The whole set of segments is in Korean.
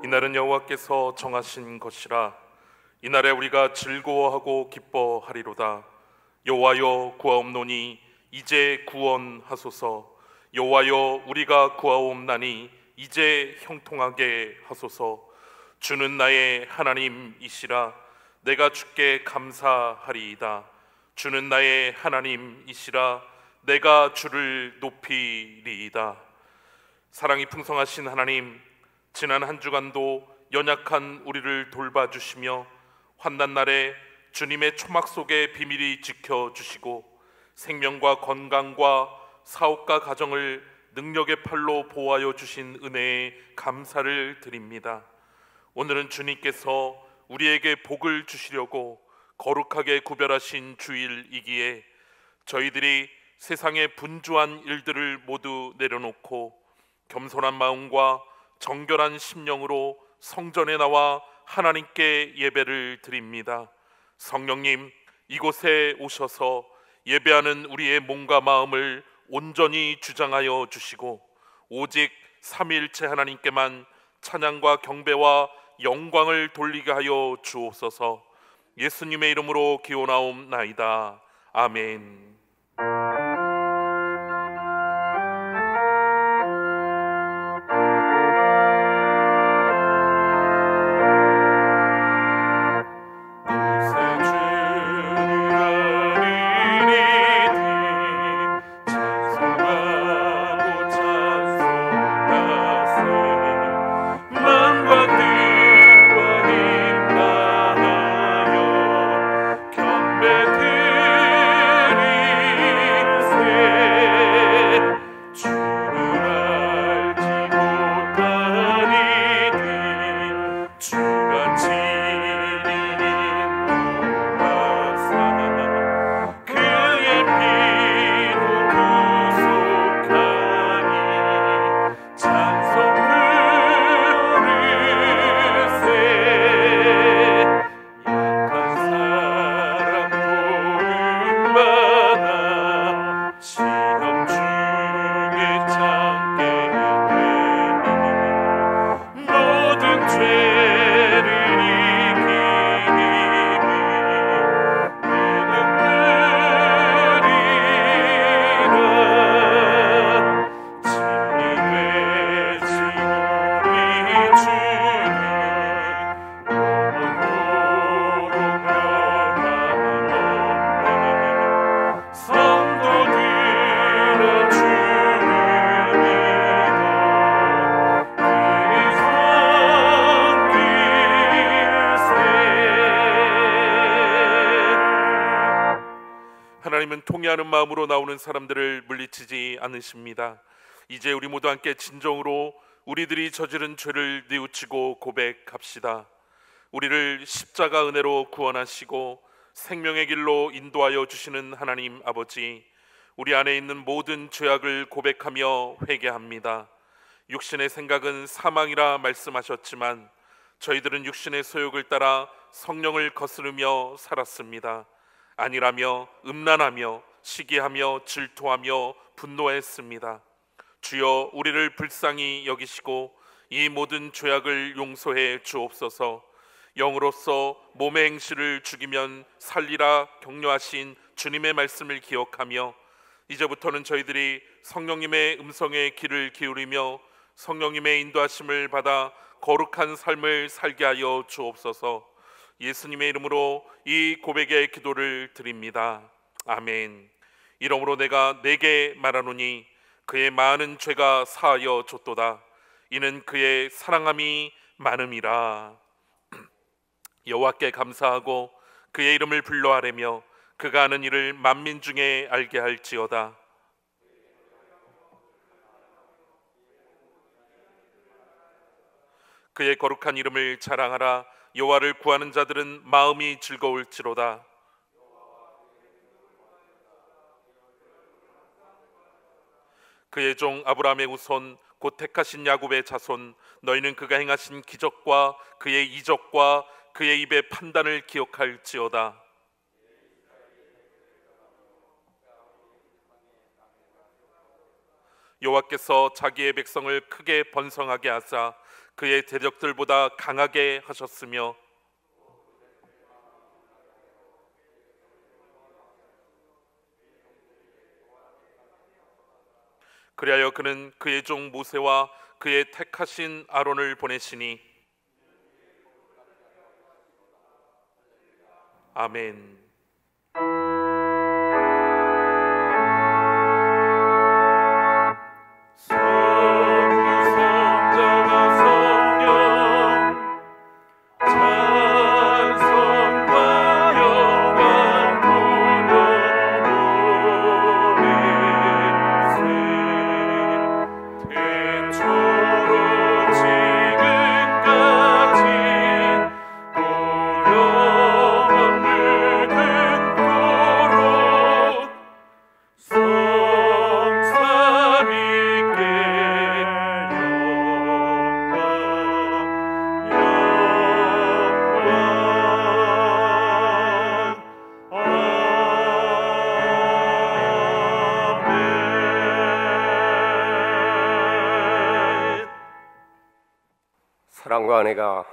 이날은 여호와께서 정하신 것이라. 이날에 우리가 즐거워하고 기뻐하리로다. 여호와여 구하옵노니 이제 구원하소서. 여호와여 우리가 구하옵나니 이제 형통하게 하소서. 주는 나의 하나님이시라. 내가 주께 감사하리이다. 주는 나의 하나님이시라. 내가 주를 높이리이다. 사랑이 풍성하신 하나님, 지난 한 주간도 연약한 우리를 돌봐주시며 환난날에 주님의 초막 속에 비밀히 지켜주시고 생명과 건강과 사업과 가정을 능력의 팔로 보호하여 주신 은혜에 감사를 드립니다. 오늘은 주님께서 우리에게 복을 주시려고 거룩하게 구별하신 주일이기에 저희들이 세상의 분주한 일들을 모두 내려놓고 겸손한 마음과 정결한 심령으로 성전에 나와 하나님께 예배를 드립니다. 성령님, 이곳에 오셔서 예배하는 우리의 몸과 마음을 온전히 주장하여 주시고 오직 삼위일체 하나님께만 찬양과 경배와 영광을 돌리게 하여 주옵소서. 예수님의 이름으로 기원하옵나이다. 아멘. 하나님은 통회하는 마음으로 나오는 사람들을 물리치지 않으십니다. 이제 우리 모두 함께 진정으로 우리들이 저지른 죄를 뉘우치고 고백합시다. 우리를 십자가 은혜로 구원하시고 생명의 길로 인도하여 주시는 하나님 아버지, 우리 안에 있는 모든 죄악을 고백하며 회개합니다. 육신의 생각은 사망이라 말씀하셨지만 저희들은 육신의 소욕을 따라 성령을 거스르며 살았습니다. 아니라며 음란하며 시기하며 질투하며 분노했습니다. 주여, 우리를 불쌍히 여기시고 이 모든 죄악을 용서해 주옵소서. 영으로서 몸의 행실을 죽이면 살리라 격려하신 주님의 말씀을 기억하며 이제부터는 저희들이 성령님의 음성에 귀를 기울이며 성령님의 인도하심을 받아 거룩한 삶을 살게 하여 주옵소서. 예수님의 이름으로 이 고백의 기도를 드립니다. 아멘. 이러므로 내가 내게 말하노니 그의 많은 죄가 사하여 줬도다. 이는 그의 사랑함이 많음이라. 여호와께 감사하고 그의 이름을 불러하려며 그가 하는 일을 만민 중에 알게 할지어다. 그의 거룩한 이름을 자랑하라. 여호와를 구하는 자들은 마음이 즐거울지로다. 그의 종 아브라함의 후손 곧 택하신 야곱의 자손, 너희는 그가 행하신 기적과 그의 이적과 그의 입의 판단을 기억할지어다. 여호와께서 자기의 백성을 크게 번성하게 하사 그의 대적들보다 강하게 하셨으며 그리하여 그는 그의 종 모세와 그의 택하신 아론을 보내시니 아멘. 사랑과 은혜가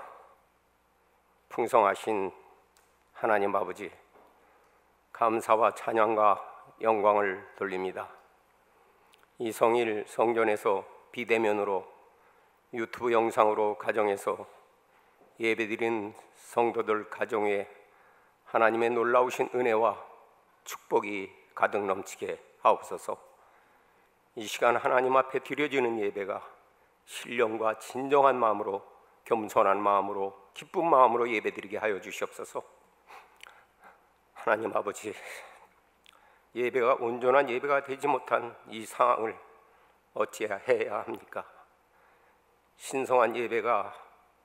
풍성하신 하나님 아버지, 감사와 찬양과 영광을 돌립니다. 이 성일 성전에서 비대면으로 유튜브 영상으로 가정에서 예배드린 성도들 가정 위에 하나님의 놀라우신 은혜와 축복이 가득 넘치게 하옵소서. 이 시간 하나님 앞에 드려지는 예배가 신령과 진정한 마음으로, 겸손한 마음으로, 기쁜 마음으로 예배드리게 하여 주시옵소서. 하나님 아버지, 예배가 온전한 예배가 되지 못한 이 상황을 어찌해야 합니까? 신성한 예배가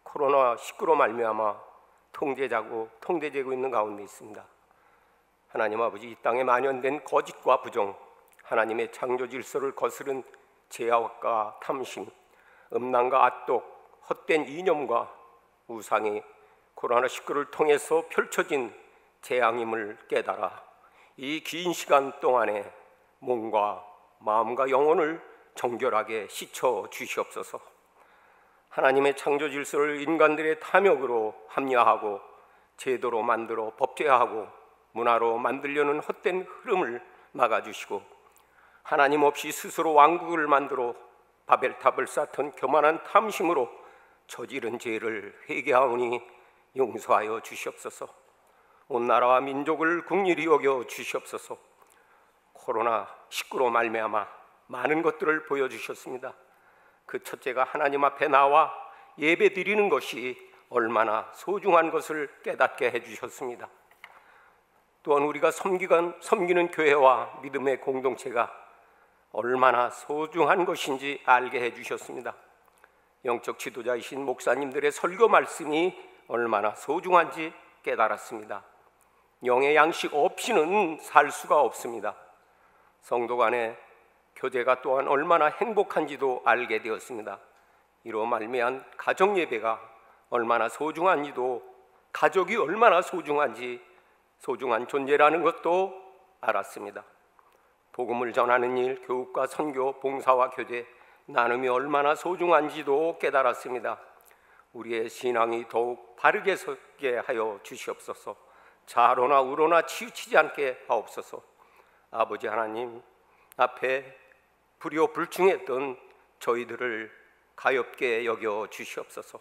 코로나19로 말미암아 통제되고 있는 가운데 있습니다. 하나님 아버지, 이 땅에 만연된 거짓과 부정, 하나님의 창조 질서를 거스른 제약과 탐심, 음란과 악독, 헛된 이념과 우상이 코로나19를 통해서 펼쳐진 재앙임을 깨달아 이 긴 시간 동안에 몸과 마음과 영혼을 정결하게 씻어 주시옵소서. 하나님의 창조 질서를 인간들의 탐욕으로 합리화하고 제도로 만들어 법제화하고 문화로 만들려는 헛된 흐름을 막아주시고, 하나님 없이 스스로 왕국을 만들어 바벨탑을 쌓던 교만한 탐심으로 저지른 죄를 회개하오니 용서하여 주시옵소서. 온 나라와 민족을 긍휼히 여겨 주시옵소서. 코로나19로 말미암아 많은 것들을 보여주셨습니다. 그 첫째가 하나님 앞에 나와 예배 드리는 것이 얼마나 소중한 것을 깨닫게 해주셨습니다. 또한 우리가 섬기는 교회와 믿음의 공동체가 얼마나 소중한 것인지 알게 해주셨습니다. 영적 지도자이신 목사님들의 설교 말씀이 얼마나 소중한지 깨달았습니다. 영의 양식 없이는 살 수가 없습니다. 성도 간의 교제가 또한 얼마나 행복한지도 알게 되었습니다. 이로 말미암아 가정 예배가 얼마나 소중한지도, 가족이 얼마나 소중한지, 소중한 존재라는 것도 알았습니다. 복음을 전하는 일, 교육과 선교, 봉사와 교제, 나눔이 얼마나 소중한지도 깨달았습니다. 우리의 신앙이 더욱 바르게 서게 하여 주시옵소서. 좌로나 우로나 치우치지 않게 하옵소서. 아버지 하나님 앞에 불효불충했던 저희들을 가엾게 여겨 주시옵소서.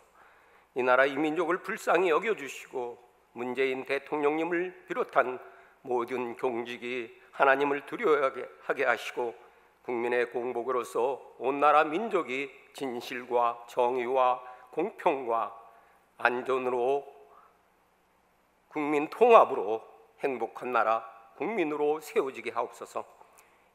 이 나라 이 민족을 불쌍히 여겨 주시고, 문재인 대통령님을 비롯한 모든 공직이 하나님을 두려워하게 하시고, 국민의 공복으로서 온 나라 민족이 진실과 정의와 공평과 안전으로, 국민 통합으로 행복한 나라 국민으로 세워지게 하옵소서.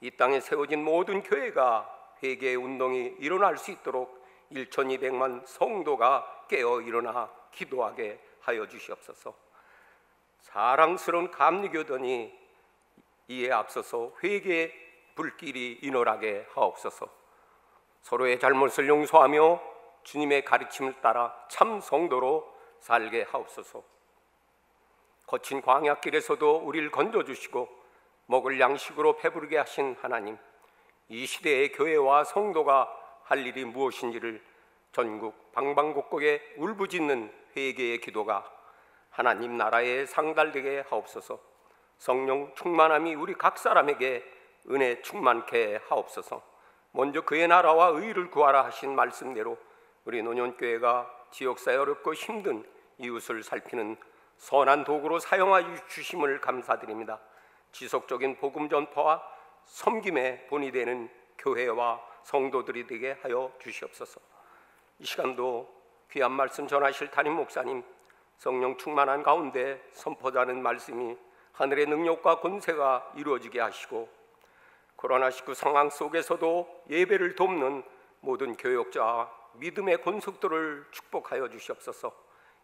이 땅에 세워진 모든 교회가 회개의 운동이 일어날 수 있도록 1200만 성도가 깨어 일어나 기도하게 하여 주시옵소서. 사랑스러운 감리교단이 이에 앞서서 회개의 불길이 인원하게 하옵소서. 서로의 잘못을 용서하며 주님의 가르침을 따라 참 성도로 살게 하옵소서. 거친 광야길에서도 우리를 건져주시고 먹을 양식으로 배부르게 하신 하나님, 이 시대의 교회와 성도가 할 일이 무엇인지를 전국 방방곡곡에 울부짖는 회개의 기도가 하나님 나라에 상달되게 하옵소서. 성령 충만함이 우리 각 사람에게 은혜 충만케 하옵소서. 먼저 그의 나라와 의를 구하라 하신 말씀대로 우리 노년교회가 지역사회 어렵고 힘든 이웃을 살피는 선한 도구로 사용하여 주심을 감사드립니다. 지속적인 복음 전파와 섬김의 본이 되는 교회와 성도들이 되게 하여 주시옵소서. 이 시간도 귀한 말씀 전하실 담임 목사님, 성령 충만한 가운데 선포자는 말씀이 하늘의 능력과 권세가 이루어지게 하시고, 코로나19 상황 속에서도 예배를 돕는 모든 교역자와 믿음의 권속들을 축복하여 주시옵소서.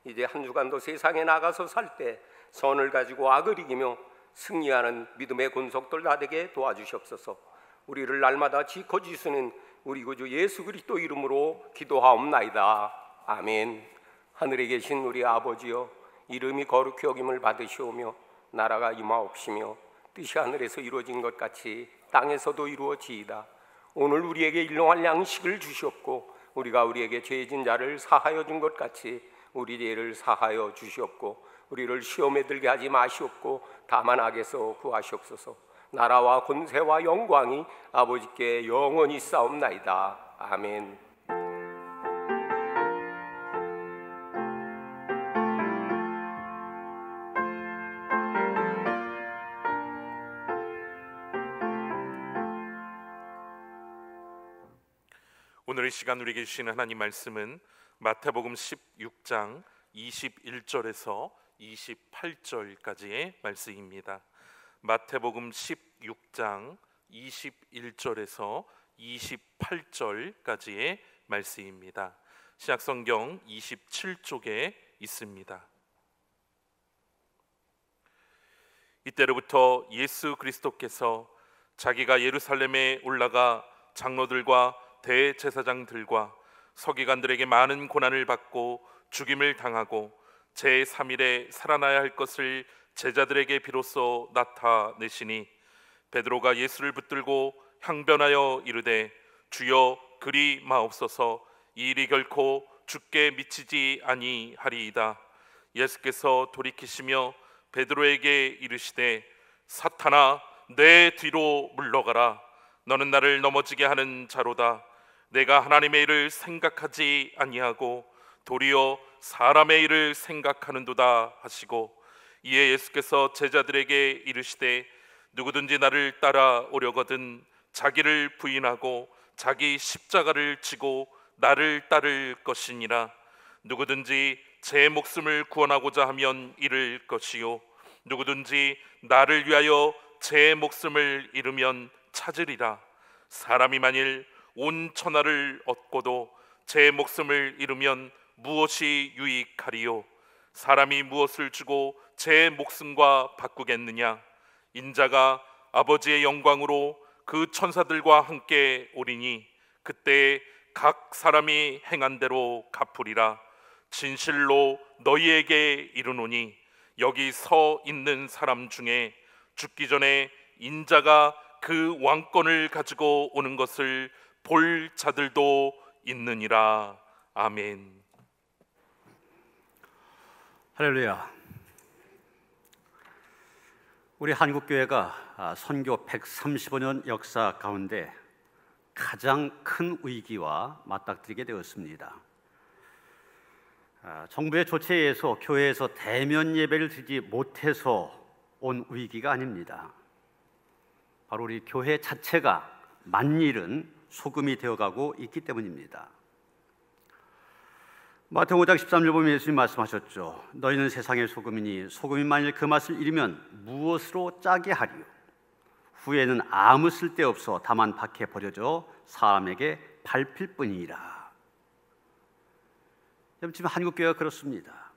이제 한 주간도 세상에 나가서 살 때 선을 가지고 악을 이기며 승리하는 믿음의 권속들 다 되게 도와주시옵소서. 우리를 날마다 지켜주시는 우리 구주 예수 그리스도 이름으로 기도하옵나이다. 아멘. 하늘에 계신 우리 아버지여, 이름이 거룩히 여김을 받으시오며 나라가 임하옵시며 뜻이 하늘에서 이루어진 것 같이 땅에서도 이루어지이다. 오늘 우리에게 일용할 양식을 주시옵고, 우리가 우리에게 죄진 자를 사하여 준 것 같이 우리 죄를 사하여 주시옵고, 우리를 시험에 들게 하지 마시옵고 다만 악에서 구하시옵소서. 나라와 권세와 영광이 아버지께 영원히 싸움나이다. 아멘. 오늘 이 시간 우리에게 주시는 하나님 말씀은 마태복음 16장 21절에서 28절까지의 말씀입니다. 마태복음 16장 21절에서 28절까지의 말씀입니다. 신약성경 27쪽에 있습니다. 이때로부터 예수 그리스도께서 자기가 예루살렘에 올라가 장로들과 대제사장들과 서기관들에게 많은 고난을 받고 죽임을 당하고 제3일에 살아나야 할 것을 제자들에게 비로소 나타내시니, 베드로가 예수를 붙들고 항변하여 이르되 주여 그리 마옵소서, 이 일이 결코 주께 미치지 아니하리이다. 예수께서 돌이키시며 베드로에게 이르시되 사탄아 내 뒤로 물러가라. 너는 나를 넘어지게 하는 자로다. 내가 하나님의 일을 생각하지 아니하고 도리어 사람의 일을 생각하는도다 하시고, 이에 예수께서 제자들에게 이르시되 누구든지 나를 따라오려거든 자기를 부인하고 자기 십자가를 지고 나를 따를 것이니라. 누구든지 제 목숨을 구원하고자 하면 잃을 것이요, 누구든지 나를 위하여 제 목숨을 잃으면 찾으리라. 사람이 만일 온 천하를 얻고도 제 목숨을 잃으면 무엇이 유익하리요? 사람이 무엇을 주고 제 목숨과 바꾸겠느냐? 인자가 아버지의 영광으로 그 천사들과 함께 오리니 그때 각 사람이 행한 대로 갚으리라. 진실로 너희에게 이르노니 여기 서 있는 사람 중에 죽기 전에 인자가 그 왕권을 가지고 오는 것을 볼 자들도 있느니라. 아멘. 할렐루야. 우리 한국교회가 선교 135년 역사 가운데 가장 큰 위기와 맞닥뜨리게 되었습니다. 정부의 조치에 의해서 교회에서 대면 예배를 드리지 못해서 온 위기가 아닙니다. 바로 우리 교회 자체가 만일은 소금이 되어가고 있기 때문입니다. 마태복음 5장 13절 보면 예수님 말씀하셨죠. 너희는 세상의 소금이니 소금이 만일 그 맛을 잃으면 무엇으로 짜게 하리요? 후에는 아무 쓸데없어 다만 밖에 버려져 사람에게 밟힐 뿐이니라. 지금 한국교회가 그렇습니다.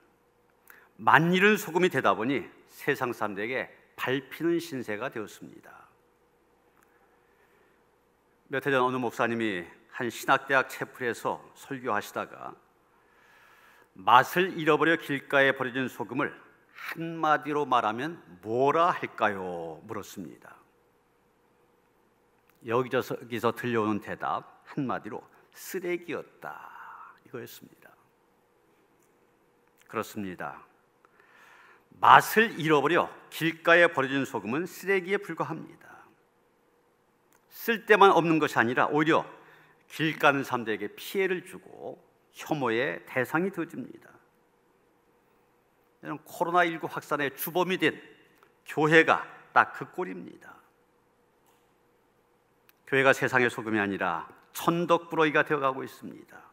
만일은 소금이 되다 보니 세상 사람들에게 밟히는 신세가 되었습니다. 몇 해 전 어느 목사님이 한 신학대학 채플에서 설교하시다가 맛을 잃어버려 길가에 버려진 소금을 한마디로 말하면 뭐라 할까요? 물었습니다. 여기저기서 들려오는 대답 한마디로 쓰레기였다 이거였습니다. 그렇습니다. 맛을 잃어버려 길가에 버려진 소금은 쓰레기에 불과합니다. 쓸 데만 없는 것이 아니라 오히려 길 가는 사람들에게 피해를 주고 혐오의 대상이 되어집니다. 코로나19 확산의 주범이 된 교회가 딱 그 꼴입니다. 교회가 세상의 소금이 아니라 천덕꾸러기가 되어가고 있습니다.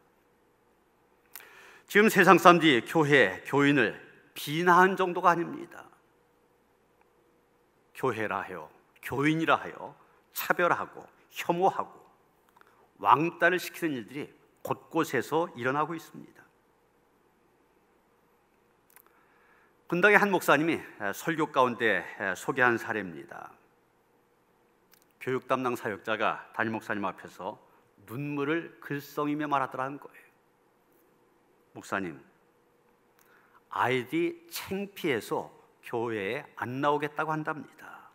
지금 세상 사람들이 교회, 교인을 비난한 정도가 아닙니다. 교회라 하여, 교인이라 하여 차별하고 혐오하고 왕따를 시키는 일들이 곳곳에서 일어나고 있습니다. 분당의 한 목사님이 설교 가운데 소개한 사례입니다. 교육 담당 사역자가 담임 목사님 앞에서 눈물을 글썽이며 말하더라는 거예요. 목사님, 아이들이 창피해서 교회에 안 나오겠다고 한답니다.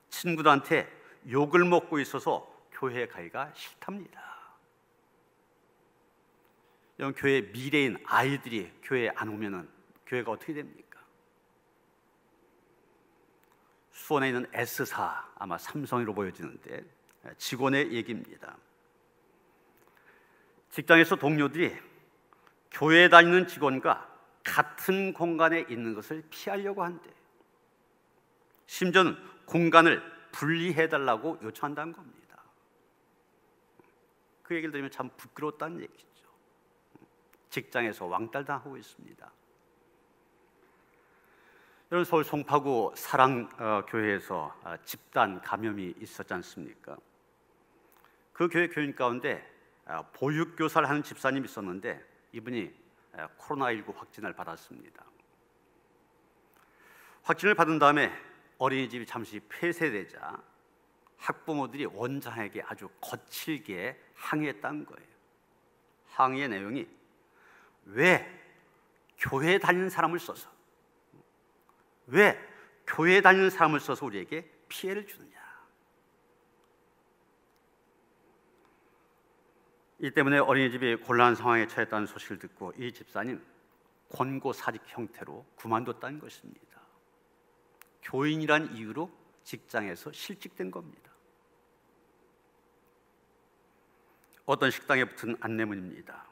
친구들한테 욕을 먹고 있어서 교회에 가기가 싫답니다. 이런 교회 미래인 아이들이 교회에 안 오면은 교회가 어떻게 됩니까? 수원에 있는 S사, 아마 삼성으로 보여지는데 직원의 얘기입니다. 직장에서 동료들이 교회에 다니는 직원과 같은 공간에 있는 것을 피하려고 한대. 심지어는 공간을 분리해달라고 요청한다는 겁니다. 그 얘기를 들으면 참 부끄러웠다는 얘기죠. 직장에서 왕따당하고 있습니다. 여러분, 서울 송파구 사랑교회에서 집단 감염이 있었지 않습니까? 그 교회 교인 가운데 보육교사를 하는 집사님이 있었는데 이분이 코로나19 확진을 받았습니다. 확진을 받은 다음에 어린이집이 잠시 폐쇄되자 학부모들이 원장에게 아주 거칠게 항의했다는 거예요. 항의의 내용이 왜 교회에 다니는 사람을 써서 우리에게 피해를 주느냐. 이 때문에 어린이집이 곤란한 상황에 처했다는 소식을 듣고 이 집사님 권고사직 형태로 그만뒀다는 것입니다. 교인이란 이유로 직장에서 실직된 겁니다. 어떤 식당에 붙은 안내문입니다.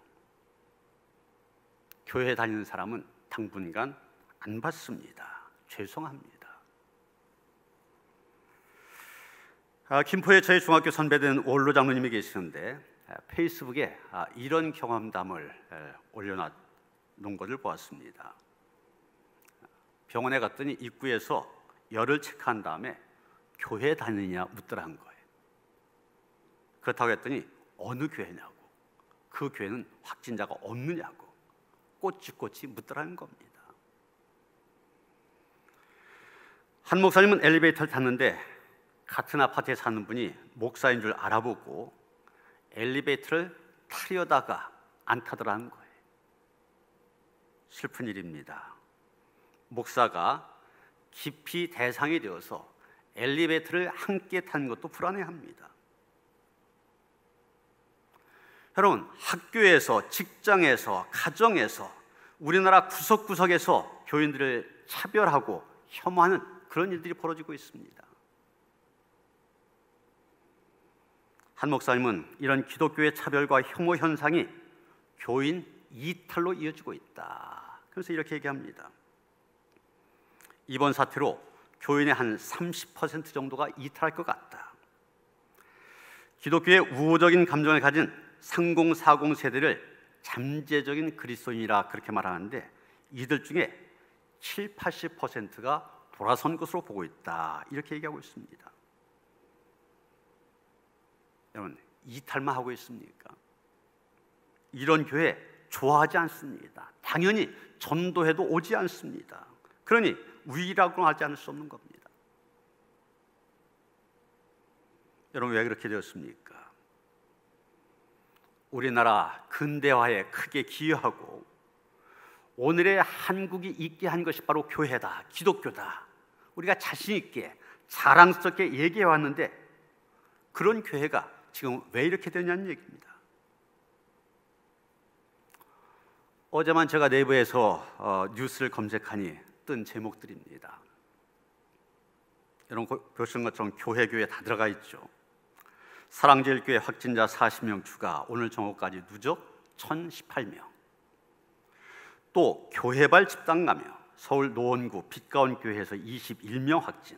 교회에 다니는 사람은 당분간 안 받습니다. 죄송합니다. 김포에 저희 중학교 선배된 원로 장로님이 계시는데 페이스북에 이런 경험담을 올려놓은 것을 보았습니다. 병원에 갔더니 입구에서 열을 체크한 다음에 교회 다니느냐 묻더라는 거예요. 그렇다고 했더니 어느 교회냐고, 그 교회는 확진자가 없느냐고 꼬치꼬치 묻더라는 겁니다. 한 목사님은 엘리베이터를 탔는데 같은 아파트에 사는 분이 목사인 줄 알아보고 엘리베이터를 타려다가 안 타더라는 거예요. 슬픈 일입니다. 목사가 깊이 대상이 되어서 엘리베이터를 함께 타는 것도 불안해합니다. 여러분, 학교에서, 직장에서, 가정에서, 우리나라 구석구석에서 교인들을 차별하고 혐오하는 그런 일들이 벌어지고 있습니다. 한 목사님은 이런 기독교의 차별과 혐오 현상이 교인 이탈로 이어지고 있다. 그래서 이렇게 얘기합니다. 이번 사태로 교인의 한 30% 정도가 이탈할 것 같다. 기독교의 우호적인 감정을 가진 3040 세대를 잠재적인 그리스도인이라 그렇게 말하는데 이들 중에 7, 80%가 돌아선 것으로 보고 있다. 이렇게 얘기하고 있습니다. 여러분, 이탈만 하고 있습니까? 이런 교회 좋아하지 않습니다. 당연히 전도해도 오지 않습니다. 그러니 우리라고는 하지 않을 수 없는 겁니다. 여러분, 왜 그렇게 되었습니까? 우리나라 근대화에 크게 기여하고 오늘의 한국이 있게 한 것이 바로 교회다, 기독교다. 우리가 자신 있게 자랑스럽게 얘기해 왔는데 그런 교회가 지금 왜 이렇게 되냐는 얘기입니다. 어제만 제가 네이버에서 뉴스를 검색하니 뜬 제목들입니다. 여러분 보시는 것처럼 교회 다 들어가 있죠. 사랑제일교회 확진자 40명 추가, 오늘 정오까지 누적 1018명. 또 교회발 집단 감염, 서울 노원구 빛가운교회에서 21명 확진.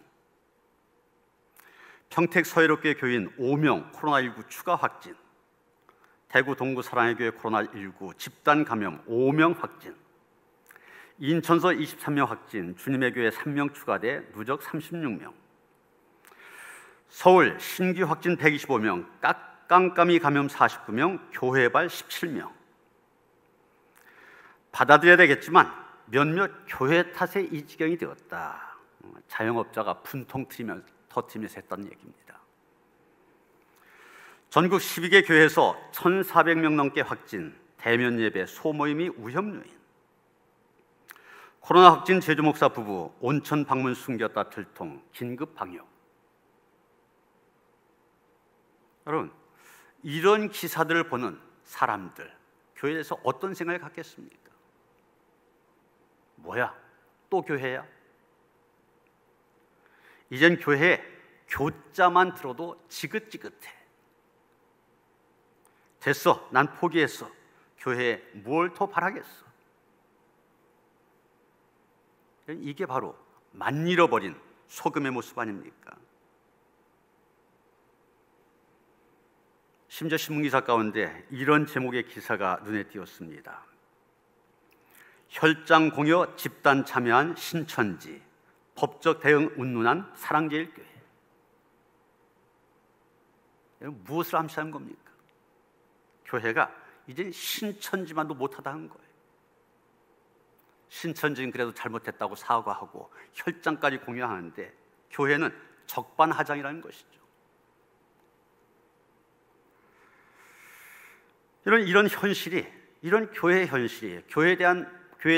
평택 서해로교회 교인 5명 코로나19 추가 확진. 대구 동구 사랑의교회 코로나19 집단 감염 5명 확진. 인천서 23명 확진, 주님의 교회 3명 추가돼 누적 36명. 서울 신규 확진 125명, 깜깜이 감염 49명, 교회발 17명. 받아들여야 되겠지만 몇몇 교회 탓에 이 지경이 되었다. 자영업자가 분통 터뜨리면서 했다는 얘기입니다. 전국 12개 교회에서 1,400명 넘게 확진, 대면 예배, 소모임이 위험 요인. 코로나 확진 제주 목사 부부 온천 방문 숨겼다 필통, 긴급 방역. 여러분, 이런 기사들을 보는 사람들, 교회에 대해서 어떤 생각을 갖겠습니까? 뭐야? 또 교회야? 이젠 교회에 교자만 들어도 지긋지긋해. 됐어, 난 포기했어. 교회에 뭘 더 바라겠어? 이게 바로 만일어버린 소금의 모습 아닙니까? 심지어 신문기사 가운데 이런 제목의 기사가 눈에 띄었습니다. 혈장 공여 집단 참여한 신천지, 법적 대응 운운한 사랑제일교회. 무엇을 암시하는 겁니까? 교회가 이제 신천지만도 못하다는 거예요. 신천지는 그래도 잘못했다고 사과하고 혈장까지 공유하는데 교회는 적반하장이라는 것이죠. 이런 현실이, 이런 교회의 현실이, 교회에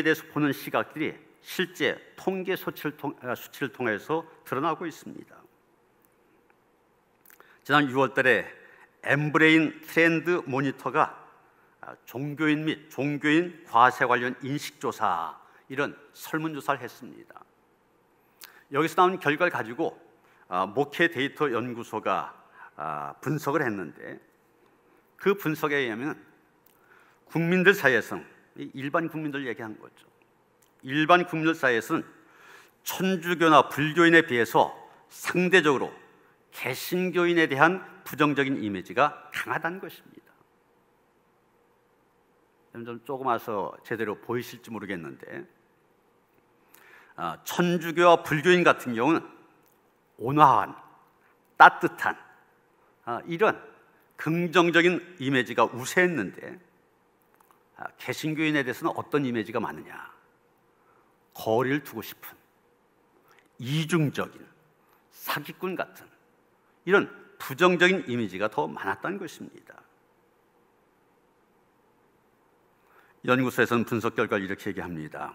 대해서 보는 시각들이 실제 통계 수치를 통해서 드러나고 있습니다. 지난 6월 달에 엠브레인 트렌드 모니터가 종교인 및 종교인 과세 관련 인식조사, 이런 설문조사를 했습니다. 여기서 나온 결과를 가지고 목회 데이터 연구소가 분석을 했는데, 그 분석에 의하면 국민들 사이에서, 일반 국민들 얘기한 거죠. 일반 국민들 사이에서는 천주교나 불교인에 비해서 상대적으로 개신교인에 대한 부정적인 이미지가 강하다는 것입니다. 좀 조금 와서 제대로 보이실지 모르겠는데, 천주교와 불교인 같은 경우는 온화한, 따뜻한 이런 긍정적인 이미지가 우세했는데, 개신교인에 대해서는 어떤 이미지가 많으냐? 거리를 두고 싶은, 이중적인, 사기꾼 같은 이런 부정적인 이미지가 더 많았다는 것입니다. 연구소에서는 분석 결과를 이렇게 얘기합니다.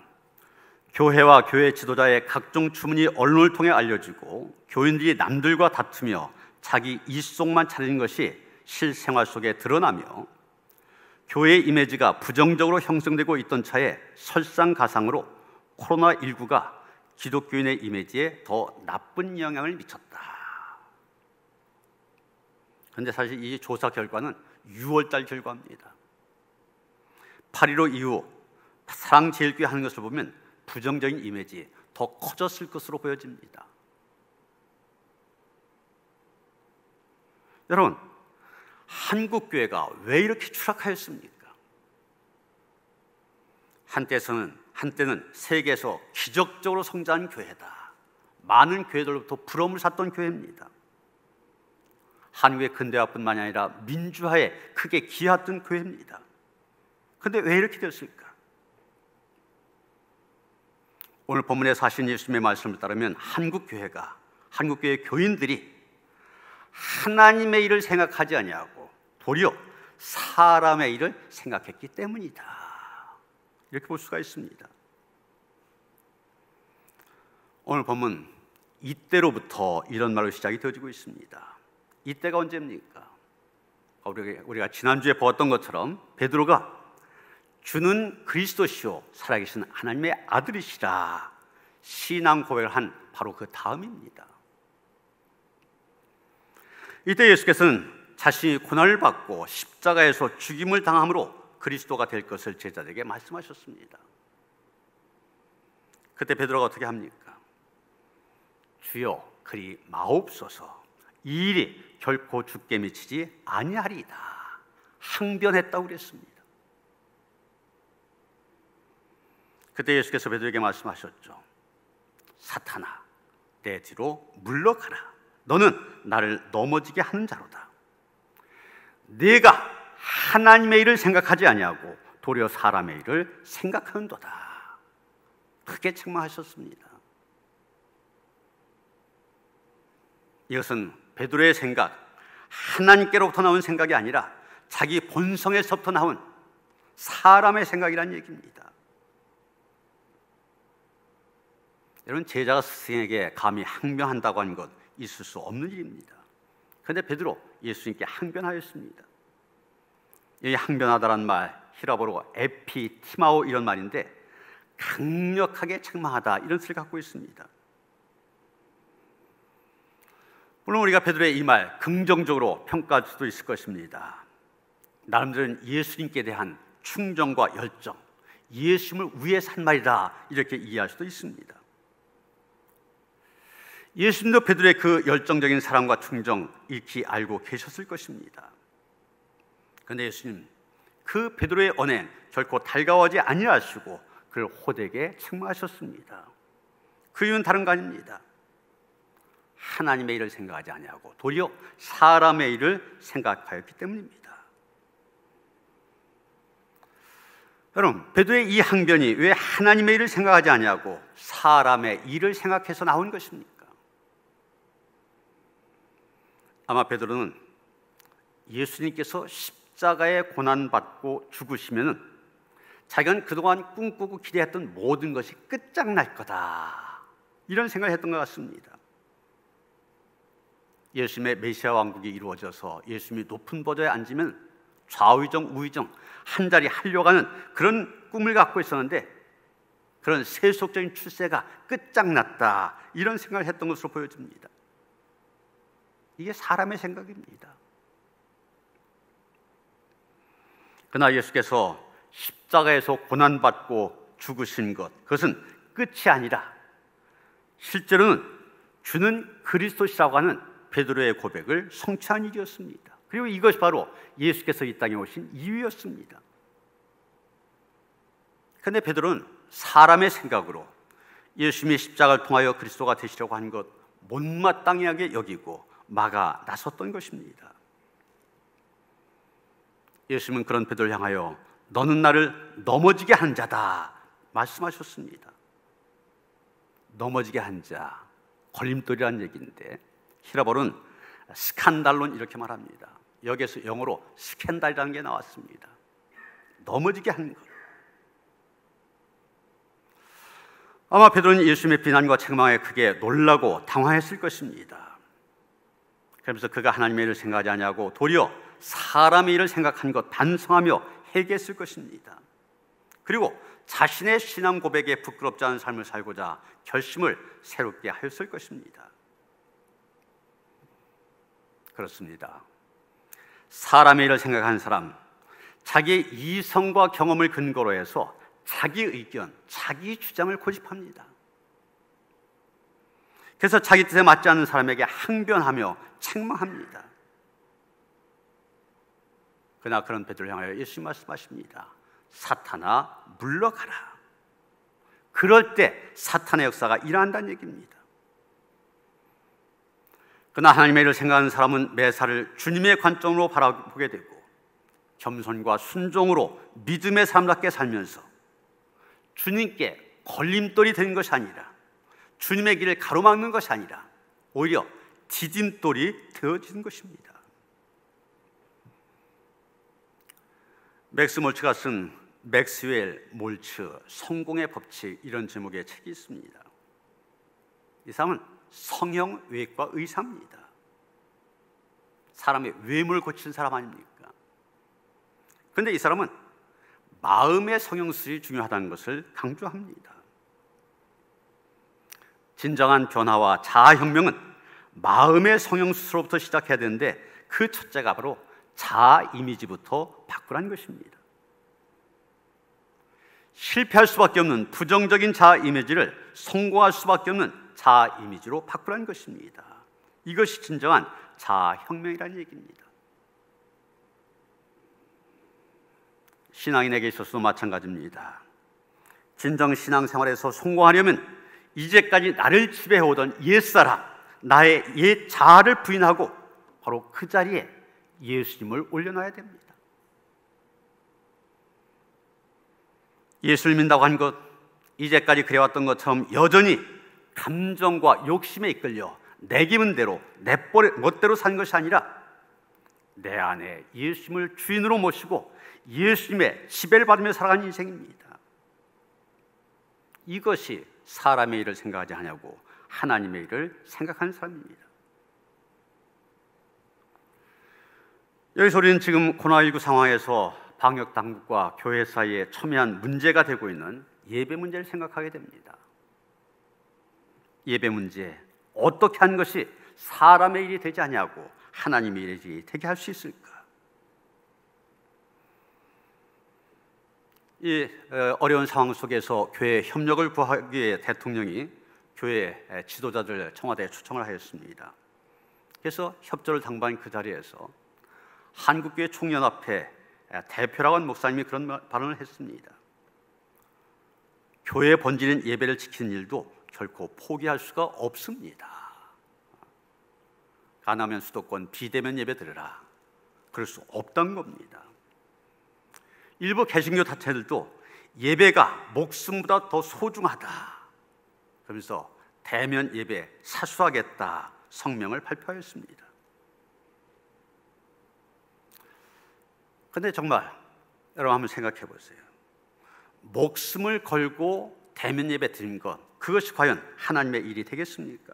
교회와 교회 지도자의 각종 추문이 언론을 통해 알려지고 교인들이 남들과 다투며 자기 이속만 차리는 것이 실생활 속에 드러나며 교회의 이미지가 부정적으로 형성되고 있던 차에 설상가상으로 코로나19가 기독교인의 이미지에 더 나쁜 영향을 미쳤다. 그런데 사실 이 조사 결과는 6월달 결과입니다. 8.15 이후 사랑제일교회 하는 것을 보면 부정적인 이미지 더 커졌을 것으로 보여집니다. 여러분, 한국교회가 왜 이렇게 추락하였습니까? 한때는 세계에서 기적적으로 성장한 교회다. 많은 교회들로부터 부러움을 샀던 교회입니다. 한국의 근대화뿐만 아니라 민주화에 크게 기여했던 교회입니다. 그런데 왜 이렇게 됐을까? 오늘 본문에서 하신 예수님의 말씀을 따르면 한국교회 교인들이 하나님의 일을 생각하지 아니하고 도리어 사람의 일을 생각했기 때문이다. 이렇게 볼 수가 있습니다. 오늘 본문 이때로부터 이런 말로 시작이 되어지고 있습니다. 이때가 언제입니까? 우리가 지난주에 보았던 것처럼 베드로가 주는 그리스도시요 살아계신 하나님의 아들이시라 신앙 고백을 한 바로 그 다음입니다. 이때 예수께서는 자신이 고난을 받고 십자가에서 죽임을 당함으로 그리스도가 될 것을 제자들에게 말씀하셨습니다. 그때 베드로가 어떻게 합니까? 주여 그리 마옵소서, 이 일이 결코 죽게 미치지 아니하리이다 항변했다고 그랬습니다. 그때 예수께서 베드로에게 말씀하셨죠. 사탄아, 내 뒤로 물러가라. 너는 나를 넘어지게 하는 자로다. 네가 하나님의 일을 생각하지 아니하고 도리어 사람의 일을 생각하는도다. 크게 책망하셨습니다. 이것은 베드로의 생각, 하나님께로부터 나온 생각이 아니라 자기 본성에서부터 나온 사람의 생각이라는 얘기입니다. 여러분, 제자가 스승에게 감히 항변한다고 하는 것 있을 수 없는 일입니다. 그런데 베드로 예수님께 항변하였습니다. 이 항변하다란 말 히라보로 에피티마오 이런 말인데 강력하게 책망하다 이런 뜻을 갖고 있습니다. 물론 우리가 베드로의 이 말 긍정적으로 평가할 수도 있을 것입니다. 나름대로는 예수님께 대한 충정과 열정, 예수님을 위해서 한 말이다 이렇게 이해할 수도 있습니다. 예수님도 베드로의 그 열정적인 사랑과 충정 익히 알고 계셨을 것입니다. 그런데 예수님 그 베드로의 언행 결코 달가워하지 아니하시고 그를 호되게 책망하셨습니다. 그 이유는 다른 거 아닙니다. 하나님의 일을 생각하지 아니하고 도리어 사람의 일을 생각하였기 때문입니다. 여러분, 베드로의 이 항변이 왜 하나님의 일을 생각하지 아니하고 사람의 일을 생각해서 나온 것입니까? 아마 베드로는 예수님께서 십자가에 고난받고 죽으시면 자기는 그동안 꿈꾸고 기대했던 모든 것이 끝장날 거다 이런 생각을 했던 것 같습니다. 예수님의 메시아 왕국이 이루어져서 예수님이 높은 보좌에 앉으면 좌의정 우의정 한 자리 하려고 하는 그런 꿈을 갖고 있었는데 그런 세속적인 출세가 끝장났다 이런 생각을 했던 것으로 보여집니다. 이게 사람의 생각입니다. 그러나 예수께서 십자가에서 고난받고 죽으신 것, 그것은 끝이 아니라 실제로는 주는 그리스도시라고 하는 베드로의 고백을 성취한 일이었습니다. 그리고 이것이 바로 예수께서 이 땅에 오신 이유였습니다. 그런데 베드로는 사람의 생각으로 예수님이 십자가를 통하여 그리스도가 되시려고 한 것 못마땅하게 여기고 막아 나섰던 것입니다. 예수님은 그런 베드로를 향하여 너는 나를 넘어지게 한 자다 말씀하셨습니다. 넘어지게 한 자, 걸림돌이라는 얘기인데 히라보는 스칸달론 이렇게 말합니다. 여기에서 영어로 스캔달이라는 게 나왔습니다. 넘어지게 하는 것. 아마 베드로는 예수님의 비난과 책망에 크게 놀라고 당황했을 것입니다. 그러면서 그가 하나님의 일을 생각하지 아니하고 도리어 사람의 일을 생각한 것 반성하며 회개했을 것입니다. 그리고 자신의 신앙 고백에 부끄럽지 않은 삶을 살고자 결심을 새롭게 하였을 것입니다. 그렇습니다. 사람의 일을 생각하는 사람, 자기의 이성과 경험을 근거로 해서 자기 의견, 자기 주장을 고집합니다. 그래서 자기 뜻에 맞지 않는 사람에게 항변하며 책망합니다. 그러나 그런 베드로를 향하여 예수님 말씀하십니다. 사탄아 물러가라. 그럴 때 사탄의 역사가 일어난다는 얘기입니다. 그러나 하나님의 일을 생각하는 사람은 매사를 주님의 관점으로 바라보게 되고 겸손과 순종으로 믿음의 사람답게 살면서 주님께 걸림돌이 되는 것이 아니라 주님의 길을 가로막는 것이 아니라 오히려 디딤돌이 되어지는 것입니다. 맥스 몰츠가 쓴 맥스웰 몰츠 성공의 법칙 이런 제목의 책이 있습니다. 이 사람은 성형외과 의사입니다. 사람의 외모를 고치는 사람 아닙니까? 그런데 이 사람은 마음의 성형술이 중요하다는 것을 강조합니다. 진정한 변화와 자아혁명은 마음의 성형수로부터 시작해야 되는데 그 첫째가 바로 자아 이미지부터 바꾸라는 것입니다. 실패할 수밖에 없는 부정적인 자아 이미지를 성공할 수밖에 없는 자아 이미지로 바꾸라는 것입니다. 이것이 진정한 자아 혁명이라는 얘기입니다. 신앙인에게 있어서도 마찬가지입니다. 진정 신앙생활에서 성공하려면 이제까지 나를 지배해오던 옛사람, 나의 옛 자아를 부인하고 바로 그 자리에 예수님을 올려놔야 됩니다. 예수를 믿는다고 한 것, 이제까지 그래왔던 것처럼 여전히 감정과 욕심에 이끌려 내 기분대로 내 멋대로 산 것이 아니라 내 안에 예수님을 주인으로 모시고 예수님의 지배를 받으며 살아가는 인생입니다. 이것이 사람의 일을 생각하지 않냐고 하나님의 일을 생각하는 사람입니다. 여기서 우리는 지금 코로나19 상황에서 방역 당국과 교회 사이에 첨예한 문제가 되고 있는 예배 문제를 생각하게 됩니다. 예배 문제, 어떻게 하는 것이 사람의 일이 되지 않냐고 하나님의 일이 되게 할 수 있을까? 이 어려운 상황 속에서 교회 협력을 구하기 위해 대통령이 교회 지도자들 청와대에 초청을 하였습니다. 그래서 협조를 당부한 그 자리에서 한국교회 총연합회 대표라고 하는 목사님이 그런 발언을 했습니다. 교회 본질인 예배를 지키는 일도 결코 포기할 수가 없습니다. 가나면 수도권 비대면 예배 드려라. 그럴 수 없다는 겁니다. 일부 개신교 단체들도 예배가 목숨보다 더 소중하다 그러면서 대면 예배 사수하겠다 성명을 발표하였습니다. 그런데 정말 여러분 한번 생각해 보세요. 목숨을 걸고 대면 예배 드린 것, 그것이 과연 하나님의 일이 되겠습니까?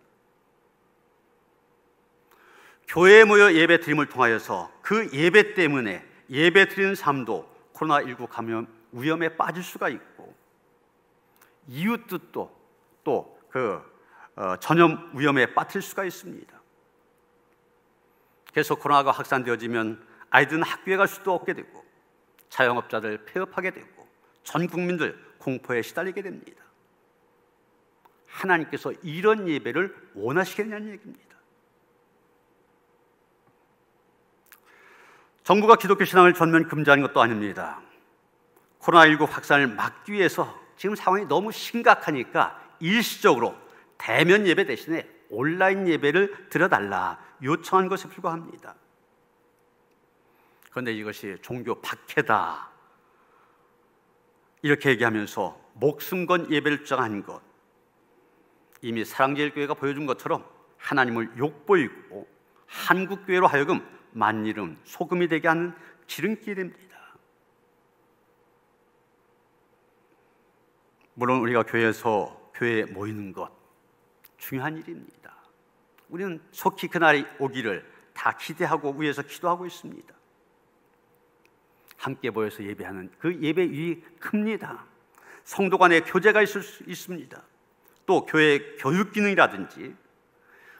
교회에 모여 예배 드림을 통하여서 그 예배 때문에 예배 드리는 삶도 코로나19 감염 위험에 빠질 수가 있고 이웃도 또 전염 위험에 빠질 수가 있습니다. 그래서 코로나가 확산되어지면 아이들은 학교에 갈 수도 없게 되고 자영업자들 폐업하게 되고 전 국민들 공포에 시달리게 됩니다. 하나님께서 이런 예배를 원하시겠냐는 얘기입니다. 정부가 기독교 신앙을 전면 금지하는 것도 아닙니다. 코로나19 확산을 막기 위해서 지금 상황이 너무 심각하니까 일시적으로 대면 예배 대신에 온라인 예배를 드려달라 요청한 것에 불과합니다. 그런데 이것이 종교 박해다 이렇게 얘기하면서 목숨 건 예배를 주장한 것, 이미 사랑제일교회가 보여준 것처럼 하나님을 욕보이고 한국교회로 하여금 만일은 소금이 되게 하는 지름길이 됩니다. 물론 우리가 교회에 모이는 것 중요한 일입니다. 우리는 속히 그날이 오기를 다 기대하고 위에서 기도하고 있습니다. 함께 모여서 예배하는 그 예배 유익이 큽니다. 성도 간의 교제가 있을 수 있습니다. 또 교회 교육 기능이라든지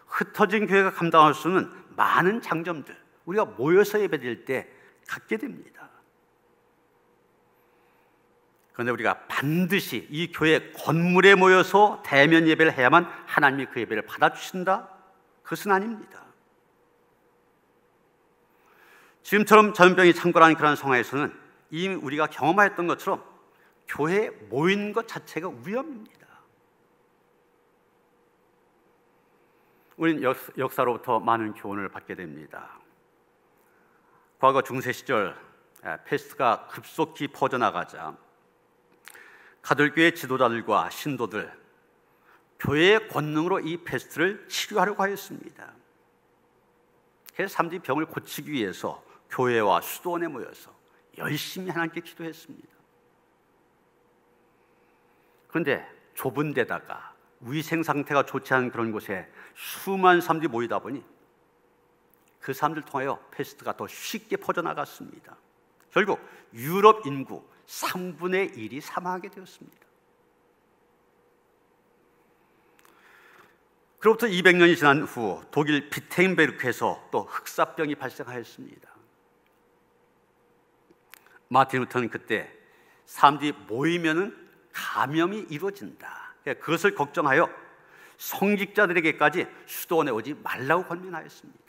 흩어진 교회가 감당할 수 있는 많은 장점들 우리가 모여서 예배드릴 때 갖게 됩니다. 그런데 우리가 반드시 이 교회 건물에 모여서 대면 예배를 해야만 하나님이 그 예배를 받아주신다? 그것은 아닙니다. 지금처럼 전염병이 창궐하는 그런 상황에서는 이미 우리가 경험하였던 것처럼 교회에 모이는 것 자체가 위험입니다. 우리는 역사로부터 많은 교훈을 받게 됩니다. 과거 중세 시절 패스트가 급속히 퍼져나가자 가톨교회 지도자들과 신도들 교회의 권능으로 이 패스트를 치료하려고 하였습니다. 그래서 사람들이 병을 고치기 위해서 교회와 수도원에 모여서 열심히 하나님께 기도했습니다. 그런데 좁은 데다가 위생 상태가 좋지 않은 그런 곳에 수많은 사람들이 모이다 보니 그 사람들 통하여 패스트가 더 쉽게 퍼져나갔습니다. 결국 유럽 인구 3분의 1이 사망하게 되었습니다. 그로부터 200년이 지난 후 독일 비텐베르크에서 또 흑사병이 발생하였습니다. 마틴 루터는 그때 사람들이 모이면은 감염이 이루어진다, 그것을 걱정하여 성직자들에게까지 수도원에 오지 말라고 권면하였습니다.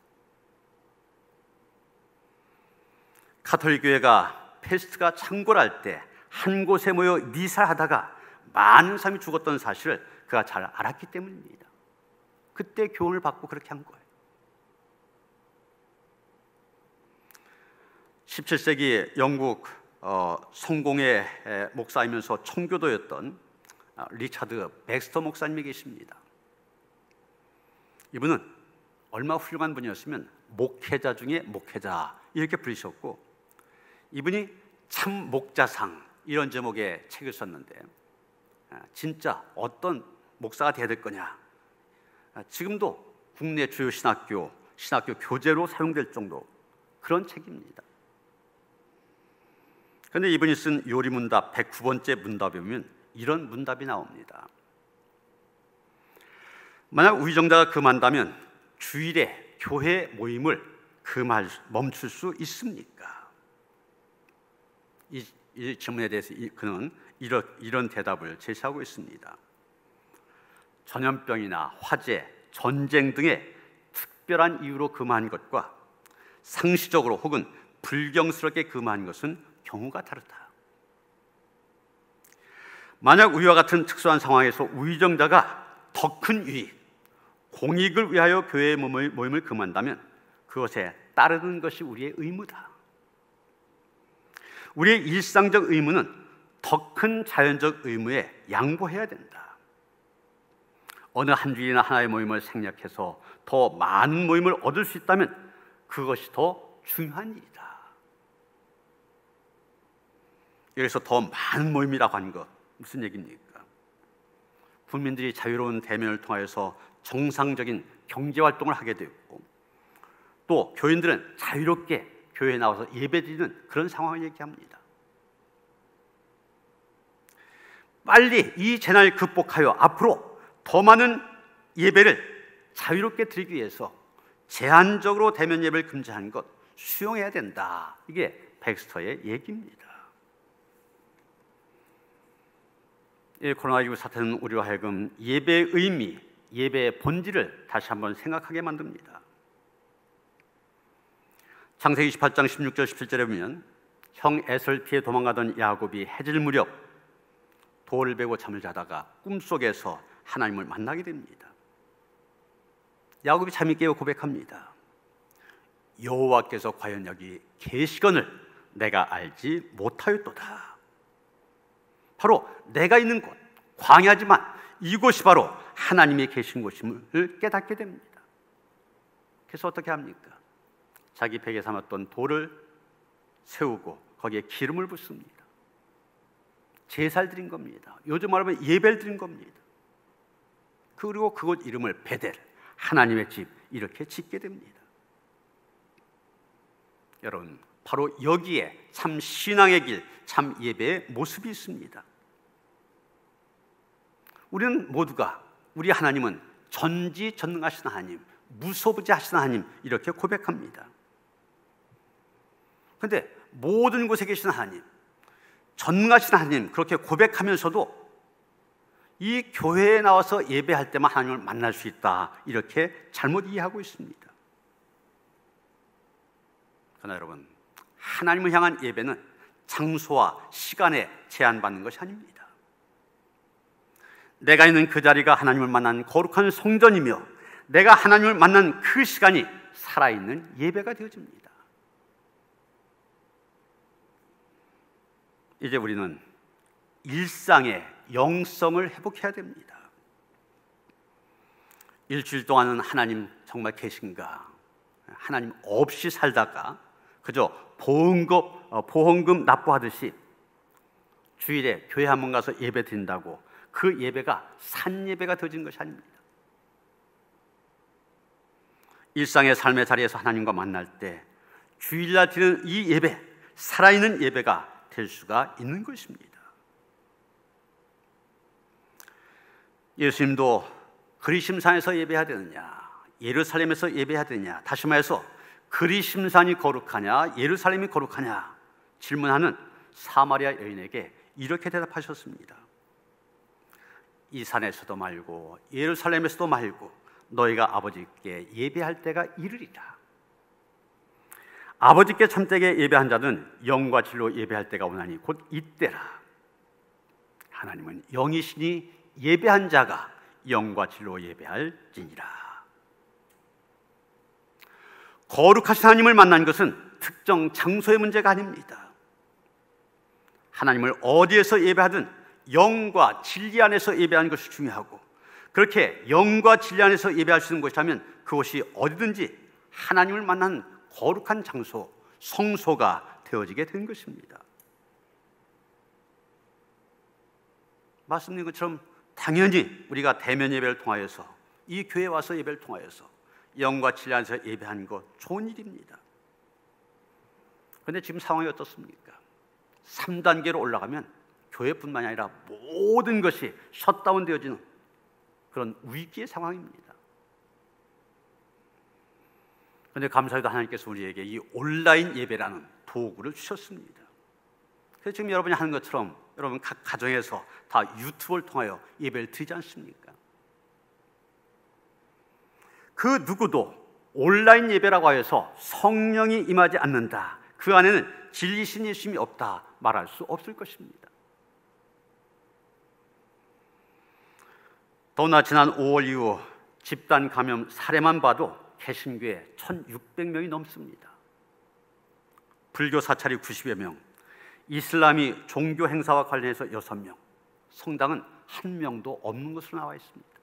가톨릭 교회가 패스트가 창궐할 때 한 곳에 모여 미사하다가 많은 사람이 죽었던 사실을 그가 잘 알았기 때문입니다. 그때 교훈을 받고 그렇게 한 거예요. 17세기 영국 성공의 목사이면서 청교도였던 리차드 백스터 목사님이 계십니다. 이분은 얼마나 훌륭한 분이었으면 목회자 중에 목회자 이렇게 부르셨고, 이분이 참 목자상 이런 제목의 책을 썼는데, 진짜 어떤 목사가 돼야 될 거냐, 지금도 국내 주요 신학교 교재로 사용될 정도 그런 책입니다. 그런데 이분이 쓴 요리문답 109번째 문답에 보면 이런 문답이 나옵니다. 만약 우의정자가 금한다면 주일에 교회 모임을 멈출 수 있습니까? 이 질문에 대해서 그는 이런 대답을 제시하고 있습니다. 전염병이나 화재, 전쟁 등의 특별한 이유로 금한 것과 상시적으로 혹은 불경스럽게 금한 것은 경우가 다르다. 만약 우리와 같은 특수한 상황에서 우의정자가 더 큰 유익, 공익을 위하여 교회의 모임을 금한다면 그것에 따르는 것이 우리의 의무다. 우리의 일상적 의무는 더 큰 자연적 의무에 양보해야 된다. 어느 한 주일이나 하나의 모임을 생략해서 더 많은 모임을 얻을 수 있다면 그것이 더 중요한 일이다. 여기서 더 많은 모임이라고 하는 것 무슨 얘기입니까? 국민들이 자유로운 대면을 통하여서 정상적인 경제활동을 하게 되었고, 또 교인들은 자유롭게 교회에 나와서 예배드리는 그런 상황을 얘기합니다. 빨리 이 재난을 극복하여 앞으로 더 많은 예배를 자유롭게 드리기 위해서 제한적으로 대면 예배를 금지하는 것 수용해야 된다. 이게 백스터의 얘기입니다. 이 코로나19 사태는 우리와 하여금 예배의 의미, 예배의 본질을 다시 한번 생각하게 만듭니다. 창세기 28장 16절 17절에 보면 형 에서를 피해 도망가던 야곱이 해질 무렵 돌을 베고 잠을 자다가 꿈속에서 하나님을 만나게 됩니다. 야곱이 잠이 깨어 고백합니다. 여호와께서 과연 여기 계시거늘 내가 알지 못하였도다. 바로 내가 있는 곳, 광야지만 이곳이 바로 하나님이 계신 곳임을 깨닫게 됩니다. 그래서 어떻게 합니까? 자기 베개 삼았던 돌을 세우고 거기에 기름을 붓습니다. 제사를 드린 겁니다. 요즘 말하면 예배를 드린 겁니다. 그리고 그곳 이름을 베델, 하나님의 집 이렇게 짓게 됩니다. 여러분, 바로 여기에 참 신앙의 길, 참 예배의 모습이 있습니다. 우리는 모두가 우리 하나님은 전지전능하신 하나님, 무소부지하신 하나님 이렇게 고백합니다. 그런데 모든 곳에 계신 하나님, 전능하신 하나님 그렇게 고백하면서도 이 교회에 나와서 예배할 때만 하나님을 만날 수 있다 이렇게 잘못 이해하고 있습니다. 그러나 여러분, 하나님을 향한 예배는 장소와 시간에 제한받는 것이 아닙니다. 내가 있는 그 자리가 하나님을 만난 거룩한 성전이며 내가 하나님을 만난 그 시간이 살아있는 예배가 되어집니다. 이제 우리는 일상의 영성을 회복해야 됩니다. 일주일 동안은 하나님 정말 계신가? 하나님 없이 살다가 그저 보험금 납부하듯이 주일에 교회 한번 가서 예배 드린다고 그 예배가 산 예배가 되어진 것이 아닙니다. 일상의 삶의 자리에서 하나님과 만날 때 주일날 드리는 이 예배, 살아있는 예배가 될 수가 있는 것입니다. 예수님도 그리심산에서 예배해야 되느냐, 예루살렘에서 예배해야 되느냐, 다시 말해서 그리심산이 거룩하냐, 예루살렘이 거룩하냐 질문하는 사마리아 여인에게 이렇게 대답하셨습니다. 이 산에서도 말고 예루살렘에서도 말고 너희가 아버지께 예배할 때가 이르리라. 아버지께 참되게 예배한 자는 영과 진리로 예배할 때가 오나니 곧 이때라. 하나님은 영이시니 예배한 자가 영과 진리로 예배할지니라. 거룩하신 하나님을 만난 것은 특정 장소의 문제가 아닙니다. 하나님을 어디에서 예배하든 영과 진리 안에서 예배하는 것이 중요하고, 그렇게 영과 진리 안에서 예배할 수 있는 곳이라면 그곳이 어디든지 하나님을 만나는 거룩한 장소, 성소가 되어지게 된 것입니다. 말씀드린 것처럼 당연히 우리가 대면 예배를 통하여서, 이 교회에 와서 예배를 통하여서 영과 진리 안에서 예배하는 것 좋은 일입니다. 그런데 지금 상황이 어떻습니까? 3단계로 올라가면 교회뿐만이 아니라 모든 것이 셧다운 되어지는 그런 위기의 상황입니다. 그런데 감사하게도 하나님께서 우리에게 이 온라인 예배라는 도구를 주셨습니다. 그래서 지금 여러분이 하는 것처럼 여러분 각 가정에서 다 유튜브를 통하여 예배를 드리지 않습니까? 그 누구도 온라인 예배라고 하여서 성령이 임하지 않는다, 그 안에는 진리신 예수님이 없다 말할 수 없을 것입니다. 더구나 지난 5월 이후 집단 감염 사례만 봐도 개신교에 1,600명이 넘습니다. 불교 사찰이 90여 명, 이슬람이 종교 행사와 관련해서 6명, 성당은 1명도 없는 것으로 나와 있습니다.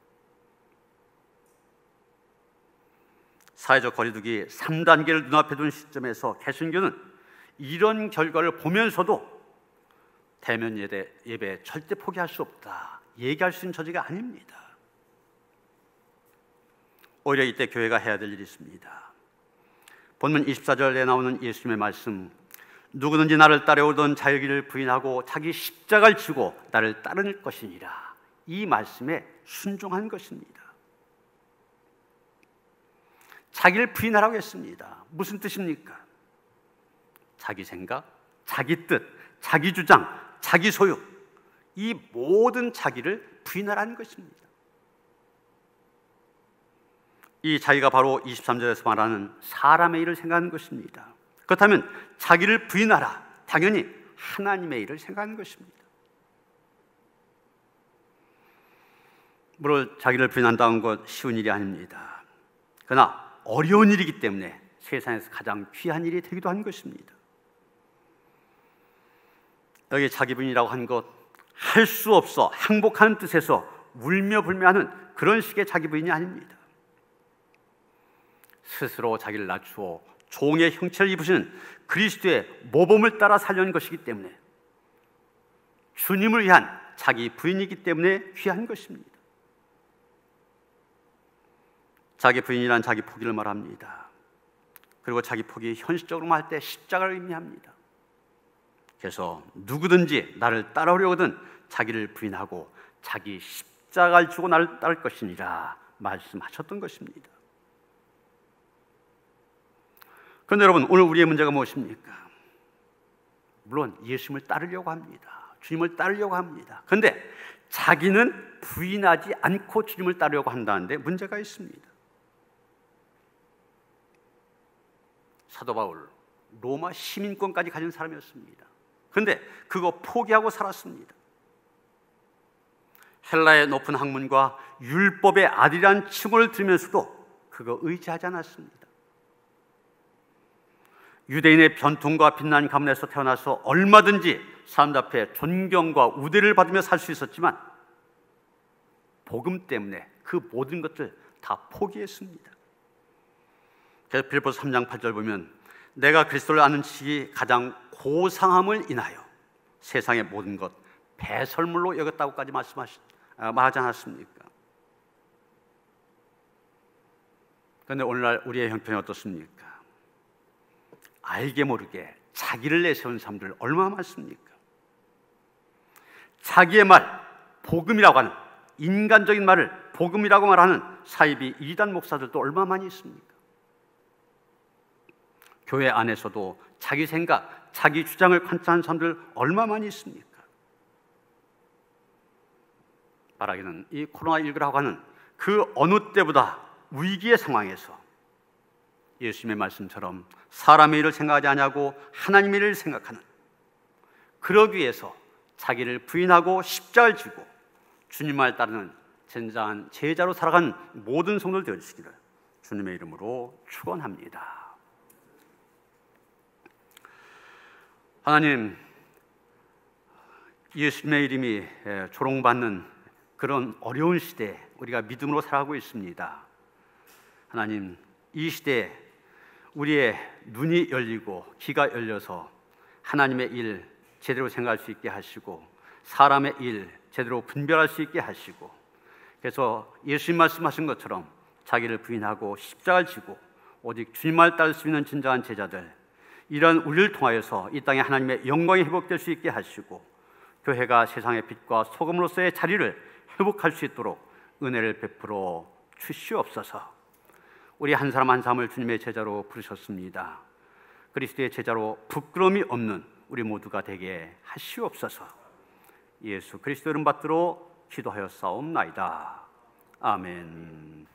사회적 거리두기 3단계를 눈앞에 둔 시점에서 개신교는 이런 결과를 보면서도 대면 예배 절대 포기할 수 없다 얘기할 수 있는 처지가 아닙니다. 오히려 이때 교회가 해야 될 일이 있습니다. 본문 24절에 나오는 예수님의 말씀, 누구든지 나를 따라오던 자기를 부인하고 자기 십자가를 지고 나를 따를 것이니라, 이 말씀에 순종한 것입니다. 자기를 부인하라고 했습니다. 무슨 뜻입니까? 자기 생각, 자기 뜻, 자기 주장, 자기 소유, 이 모든 자기를 부인하라는 것입니다. 이 자기가 바로 23절에서 말하는 사람의 일을 생각하는 것입니다. 그렇다면 자기를 부인하라, 당연히 하나님의 일을 생각하는 것입니다. 물론 자기를 부인한다는 것 쉬운 일이 아닙니다. 그러나 어려운 일이기 때문에 세상에서 가장 귀한 일이 되기도 한 것입니다. 여기 자기 부인이라고 한 것, 할 수 없어 항복하는 뜻에서 울며 불며 하는 그런 식의 자기 부인이 아닙니다. 스스로 자기를 낮추어 종의 형체를 입으시는 그리스도의 모범을 따라 살려는 것이기 때문에, 주님을 위한 자기 부인이기 때문에 귀한 것입니다. 자기 부인이란 자기 포기를 말합니다. 그리고 자기 포기 현실적으로 말할 때 십자가를 의미합니다. 그래서 누구든지 나를 따라오려거든 자기를 부인하고 자기 십자가를 지고 나를 따를 것이니라 말씀하셨던 것입니다. 그런데 여러분, 오늘 우리의 문제가 무엇입니까? 물론 예수님을 따르려고 합니다. 주님을 따르려고 합니다. 그런데 자기는 부인하지 않고 주님을 따르려고 한다는데 문제가 있습니다. 사도 바울, 로마 시민권까지 가진 사람이었습니다. 그런데 그거 포기하고 살았습니다. 헬라의 높은 학문과 율법의 아들이라는 칭호를 들으면서도 그거 의지하지 않았습니다. 유대인의 변통과 빛난 가문에서 태어나서 얼마든지 사람들 앞에 존경과 우대를 받으며 살 수 있었지만 복음 때문에 그 모든 것들 다 포기했습니다. 그래서 빌립보서 3장 8절 보면 내가 그리스도를 아는 지식이 가장 고상함을 인하여 세상의 모든 것 배설물로 여겼다고까지 말하지 않았습니까? 그런데 오늘날 우리의 형편이 어떻습니까? 알게 모르게 자기를 내세운 사람들 얼마나 많습니까? 자기의 말, 복음이라고 하는, 인간적인 말을 복음이라고 말하는 사이비 이단 목사들도 얼마나 많이 있습니까? 교회 안에서도 자기 생각, 자기 주장을 관찰하는 사람들 얼마나 많이 있습니까? 말하기는 이 코로나19라고 하는 그 어느 때보다 위기의 상황에서 예수님의 말씀처럼 사람의 일을 생각하지 아니하고 하나님의 일을 생각하는, 그러기 위해서 자기를 부인하고 십자가를 지고 주님을 따르는 진정한 제자로 살아간 모든 성도들 되어주시기를 주님의 이름으로 축원합니다. 하나님, 예수님의 이름이 조롱받는 그런 어려운 시대에 우리가 믿음으로 살아가고 있습니다. 하나님, 이 시대에 우리의 눈이 열리고 귀가 열려서 하나님의 일 제대로 생각할 수 있게 하시고 사람의 일 제대로 분별할 수 있게 하시고, 그래서 예수님 말씀하신 것처럼 자기를 부인하고 십자가를 지고 오직 주님만 따를 수 있는 진정한 제자들, 이런 우리를 통하여서 이 땅에 하나님의 영광이 회복될 수 있게 하시고 교회가 세상의 빛과 소금으로서의 자리를 회복할 수 있도록 은혜를 베풀어 주시옵소서. 우리 한 사람 한 사람을 주님의 제자로 부르셨습니다. 그리스도의 제자로 부끄러움이 없는 우리 모두가 되게 하시옵소서. 예수 그리스도 이름 받들어 기도하여 싸움나이다. 아멘.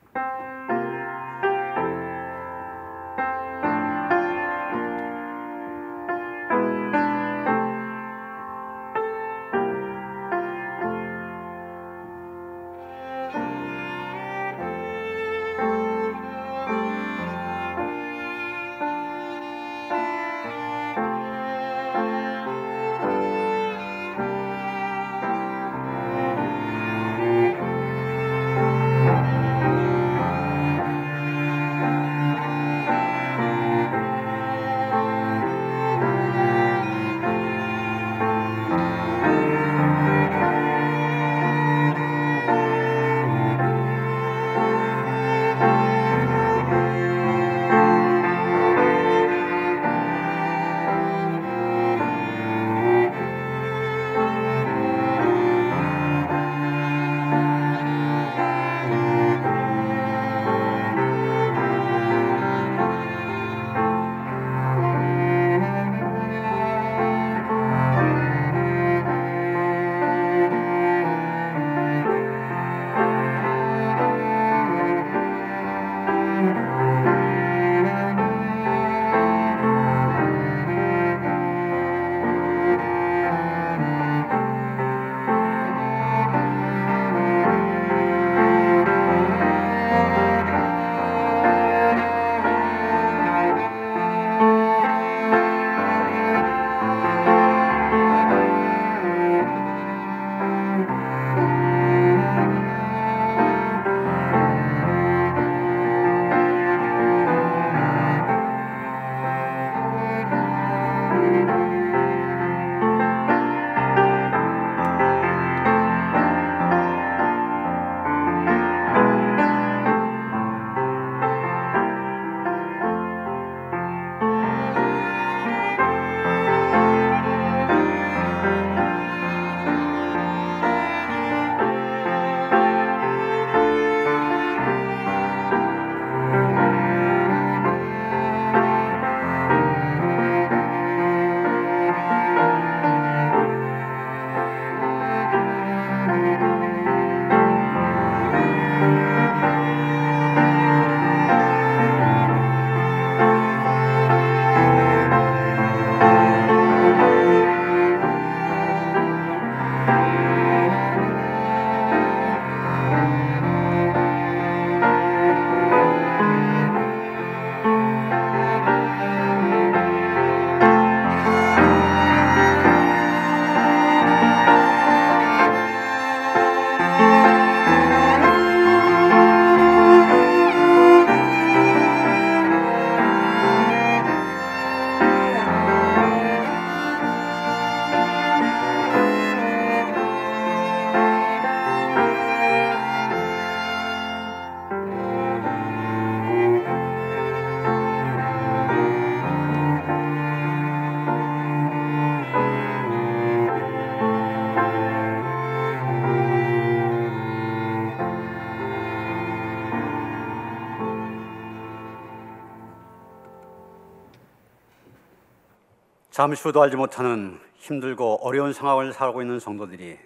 잠시 후도 알지 못하는 힘들고 어려운 상황을 살고 있는 성도들이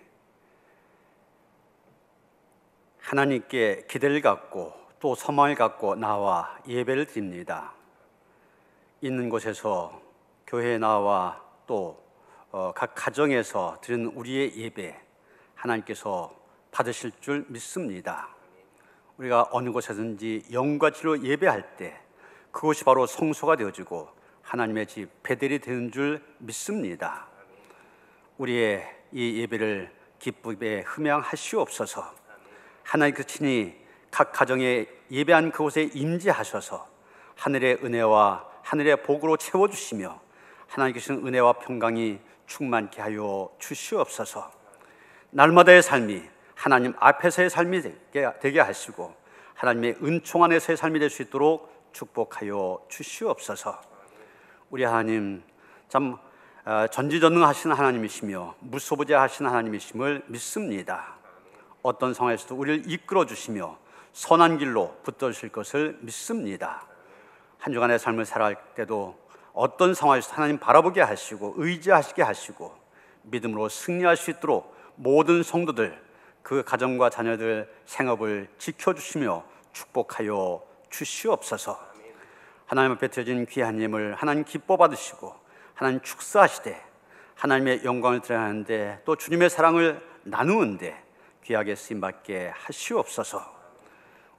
하나님께 기대를 갖고 또 소망을 갖고 나와 예배를 드립니다. 있는 곳에서 교회에 나와 또 각 가정에서 드리는 우리의 예배 하나님께서 받으실 줄 믿습니다. 우리가 어느 곳에든지 영과 진리로 예배할 때 그곳이 바로 성소가 되어지고 하나님의 집 베델이 되는 줄 믿습니다. 우리의 이 예배를 기쁨에 흠양하시옵소서. 하나님께서 친히 각 가정에 예배한 그곳에 임재하셔서 하늘의 은혜와 하늘의 복으로 채워주시며 하나님께서 은혜와 평강이 충만케 하여 주시옵소서. 날마다의 삶이 하나님 앞에서의 삶이 되게 하시고 하나님의 은총 안에서의 삶이 될 수 있도록 축복하여 주시옵소서. 우리 하나님 참 전지전능하신 하나님이시며 무소부재하신 하나님이심을 믿습니다. 어떤 상황에서도 우리를 이끌어 주시며 선한 길로 붙들으실 것을 믿습니다. 한 주간의 삶을 살아갈 때도 어떤 상황에서 하나님 바라보게 하시고 의지하시게 하시고 믿음으로 승리할 수 있도록 모든 성도들 그 가정과 자녀들 생업을 지켜주시며 축복하여 주시옵소서. 하나님 앞에 드려진 귀한 예물 하나님 기뻐 받으시고 하나님 축사하시되 하나님의 영광을 드러내는데 또 주님의 사랑을 나누는데 귀하게 쓰임받게 하시옵소서.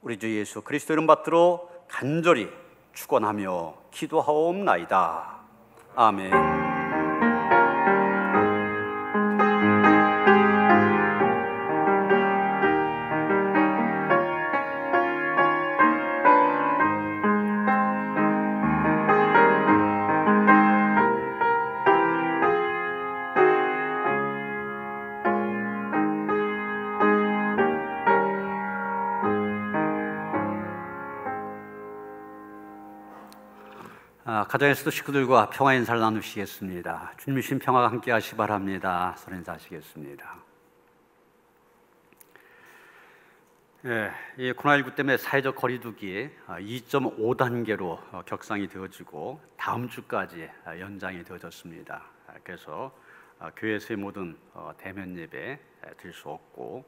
우리 주 예수 그리스도 이름 받들어 간절히 축원하며 기도하옵나이다. 아멘. 가정에서도 식구들과 평화 인사를 나누시겠습니다. 주님의 신 평화가 함께 하시기 바랍니다. 서로 인사하시겠습니다. 이 코로나19 때문에 사회적 거리두기 2.5단계로 격상이 되어지고 다음 주까지 연장이 되어졌습니다. 그래서 교회에서의 모든 대면 예배 드릴 수 없고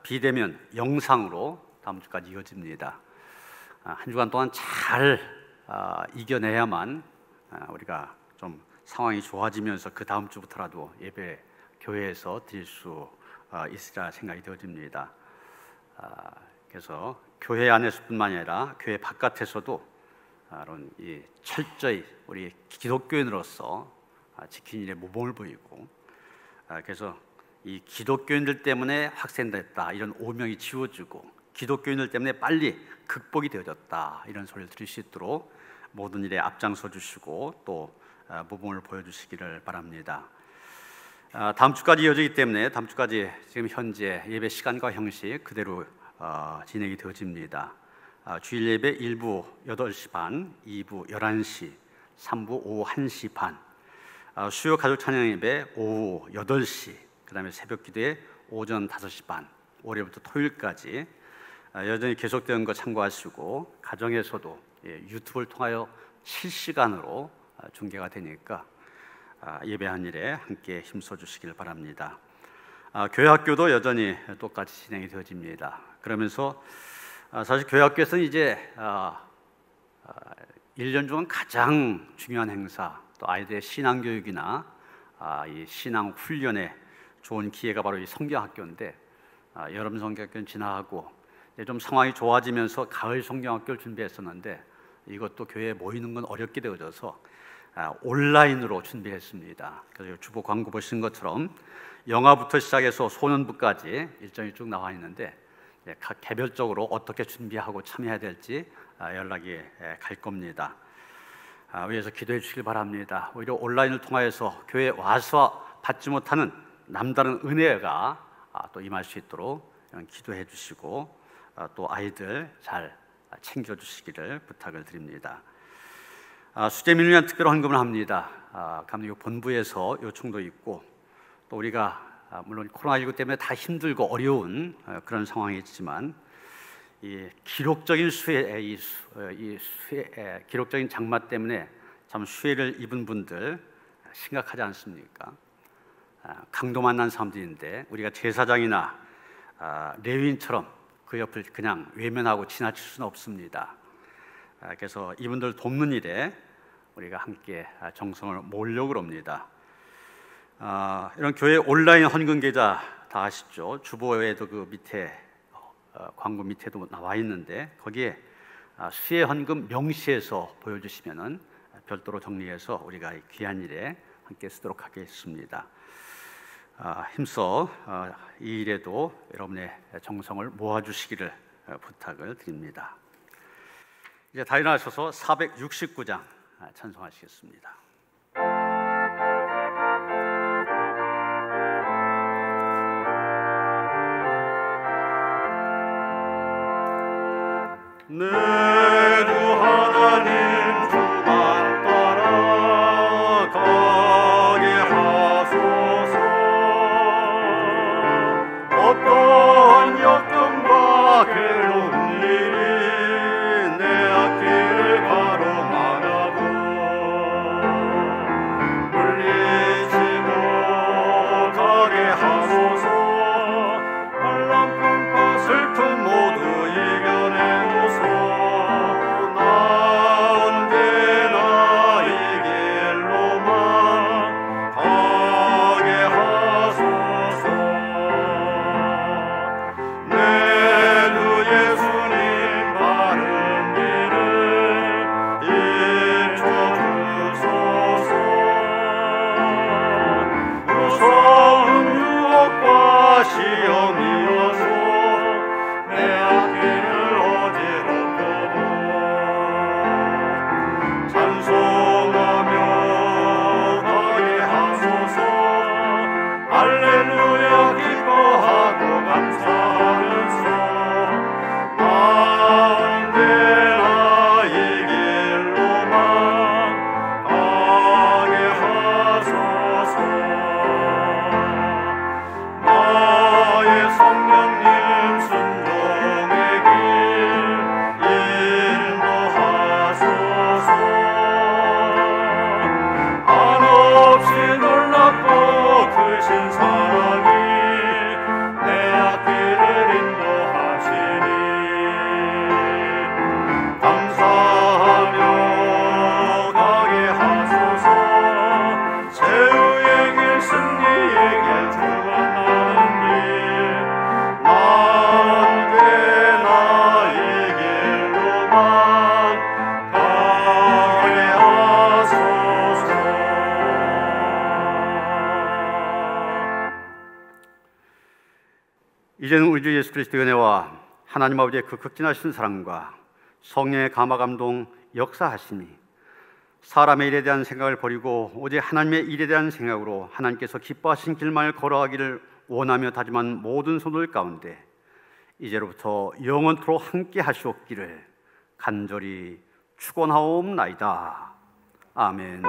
비대면 영상으로 다음 주까지 이어집니다. 한 주간 동안 잘 이겨내야만 우리가 좀 상황이 좋아지면서 그 다음 주부터라도 예배 교회에서 드릴 수 있으리라 생각이 되어집니다. 그래서 교회 안에서뿐만 아니라 교회 바깥에서도 이 철저히 우리 기독교인으로서 지키는 일에 모범을 보이고 그래서 이 기독교인들 때문에 확산됐다 이런 오명이 지워지고 기독교인들 때문에 빨리 극복이 되어졌다 이런 소리를 들을 수 있도록 모든 일에 앞장서 주시고 또 모범을 보여주시기를 바랍니다. 다음 주까지 이어지기 때문에 다음 주까지 지금 현재 예배 시간과 형식 그대로 진행이 되어집니다. 주일 예배 1부 8시 반, 2부 11시, 3부 오후 1시 반, 수요 가족 찬양 예배 오후 8시, 그 다음에 새벽 기도에 오전 5시 반, 월요일부터 토요일까지 여전히 계속되는 거 참고하시고 가정에서도 유튜브를 통하여 실시간으로 중계가 되니까 예배한 일에 함께 힘써 주시길 바랍니다. 교회 학교도 여전히 똑같이 진행이 되어집니다. 그러면서 사실 교회 학교에서는 이제 1년 중 가장 중요한 행사 또 아이들의 신앙교육이나 이 신앙 훈련에 좋은 기회가 바로 이 성경학교인데 여름 성경학교는 지나가고 좀 상황이 좋아지면서 가을 성경학교를 준비했었는데 이것도 교회에 모이는 건 어렵게 되어져서 온라인으로 준비했습니다. 그래서 주보 광고 보신 것처럼 영아부터 시작해서 소년부까지 일정이 쭉 나와 있는데 각 개별적으로 어떻게 준비하고 참여해야 될지 연락이 갈 겁니다. 위에서 기도해 주시길 바랍니다. 오히려 온라인을 통하여서 교회에 와서 받지 못하는 남다른 은혜가 또 임할 수 있도록 기도해 주시고 또 아이들 잘 챙겨주시기를 부탁을 드립니다. 수재민을 위한 특별 헌금을 합니다. 감리교 본부에서 요청도 있고 또 우리가 물론 코로나19 때문에 다 힘들고 어려운 그런 상황이지만 이 기록적인 기록적인 장마 때문에 참 수혜를 입은 분들 심각하지 않습니까? 강도 만난 사람들인데 우리가 제사장이나 레위인처럼 그 옆을 그냥 외면하고 지나칠 수는 없습니다. 그래서 이분들 돕는 일에 우리가 함께 정성을 모으려고 합니다. 이런 교회 온라인 헌금 계좌 다 아시죠? 주보에도 그 밑에 광고 밑에도 나와 있는데 거기에 수혜 헌금 명시해서 보여주시면은 별도로 정리해서 우리가 귀한 일에 함께 쓰도록 하겠습니다. 힘써 이 일에도 여러분의 정성을 모아주시기를 부탁을 드립니다. 이제 다 일어나셔서 469장 찬송하시겠습니다. 내 주 하나님 주만 따라가게 하소서. 어떤 역경과 괴로운 일이 내 앞길을 가로막아도 물리치고 가게 하소서. 환난 풍파 슬픔 모두 이겨내소서. 이제는 우리 주 예수 그리스도의 은혜와 하나님 아버지의 그 극진하신 사랑과 성령의 감화 감동 역사하심이 사람의 일에 대한 생각을 버리고 오직 하나님의 일에 대한 생각으로 하나님께서 기뻐하신 길만을 걸어가기를 원하며 다짐한 모든 손들 가운데 이제로부터 영원토록 함께 하시옵기를 간절히 축원하옵나이다. 아멘.